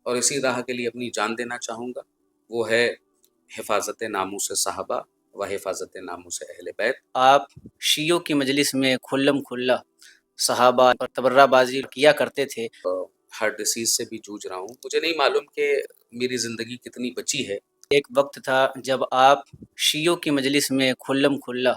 اور اسی راہ کے لیے اپنی جان دینا چاہوں گا، وہ ہے حفاظت ناموس صحابہ و حفاظت ناموس اہل بیت۔ آپ شیعوں کی مجلس میں کھلم کھلا صحابہ اور تبرہ بازی کیا کرتے تھے۔ ہارٹ ڈیسیز سے بھی جوجھ رہا ہوں، مجھے نہیں معلوم کہ میری زندگی کتنی بچی ہے۔ ایک وقت تھا جب آپ شیعوں کی مجلس میں کھلم کھلا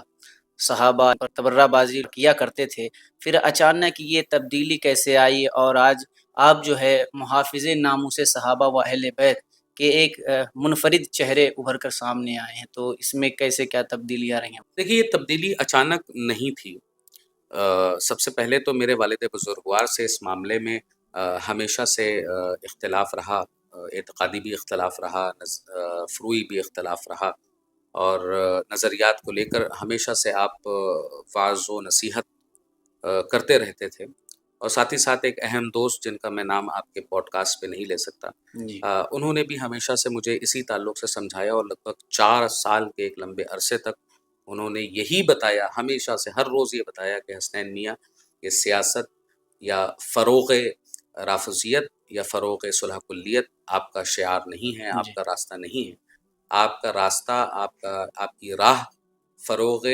صحابہ اور تبرہ بازی کیا کرتے تھے، پھر اچانک یہ تبدیلی کیسے آئی اور آج آپ جو ہے محافظ ناموس صحابہ و اہل بیت کے ایک منفرد چہرے ابھر کر سامنے آئے ہیں، تو اس میں کیسے کیا تبدیلی آ رہی ہیں؟ دیکھیے، یہ تبدیلی اچانک نہیں تھی۔ سب سے پہلے تو میرے والد بزرگوار سے اس معاملے میں ہمیشہ سے اختلاف رہا، اعتقادی بھی اختلاف رہا، فروعی بھی اختلاف رہا، اور نظریات کو لے کر ہمیشہ سے آپ وعظ و نصیحت کرتے رہتے تھے، اور ساتھ ہی ساتھ ایک اہم دوست جن کا میں نام آپ کے پوڈ کاسٹ پہ نہیں لے سکتا، جی انہوں نے بھی ہمیشہ سے مجھے اسی تعلق سے سمجھایا، اور لگ بھگ 4 سال کے ایک لمبے عرصے تک انہوں نے یہی بتایا، ہمیشہ سے ہر روز یہ بتایا کہ حسنین میاں، یہ سیاست یا فروغ رافضیت یا فروغ صلح کلیت آپ کا شعار نہیں ہے، آپ جی کا راستہ نہیں ہے۔ آپ کا راستہ، آپ کی راہ فروغ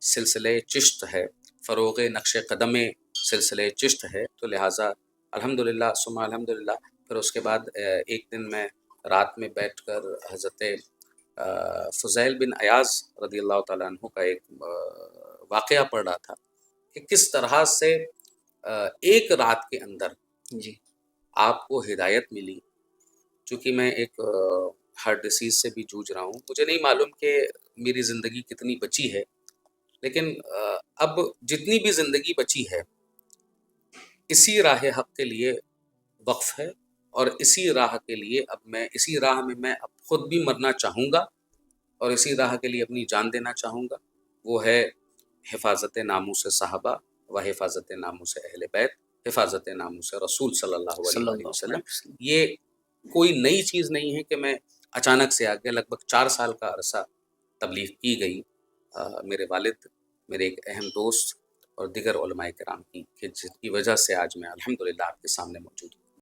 سلسلے چشت ہے، فروغ نقش قدم سلسلے چشت ہے۔ تو لہٰذا الحمدللہ ثم الحمدللہ، پھر اس کے بعد ایک دن میں رات میں بیٹھ کر حضرت فضیل بن ایاز رضی اللہ تعالیٰ عنہ کا ایک واقعہ پڑھ رہا تھا کہ کس طرح سے ایک رات کے اندر جی آپ کو ہدایت ملی۔ چونکہ میں ایک ہارٹ ڈیسیز سے بھی جوجھ رہا ہوں، مجھے نہیں معلوم کہ میری زندگی کتنی بچی ہے، لیکن اب جتنی بھی زندگی بچی ہے اسی راہ حق کے لیے وقف ہے، اور اسی راہ کے لیے اسی راہ میں میں اب خود بھی مرنا چاہوں گا، اور اسی راہ کے لیے اپنی جان دینا چاہوں گا، وہ ہے حفاظت ناموس صحابہ و حفاظت ناموس اہل بیت، حفاظت ناموس رسول صلی اللہ علیہ صلی وآلہ اللہ وسلم۔ علیہ وسلم۔ یہ کوئی نئی چیز نہیں ہے کہ میں اچانک سے آگے، لگ بھگ 4 سال کا عرصہ تبلیغ کی گئی، میرے والد، میرے ایک اہم دوست اور دیگر علماء کرام کی، کہ جس کی وجہ سے آج میں الحمدللہ آپ کے سامنے موجود ہوں۔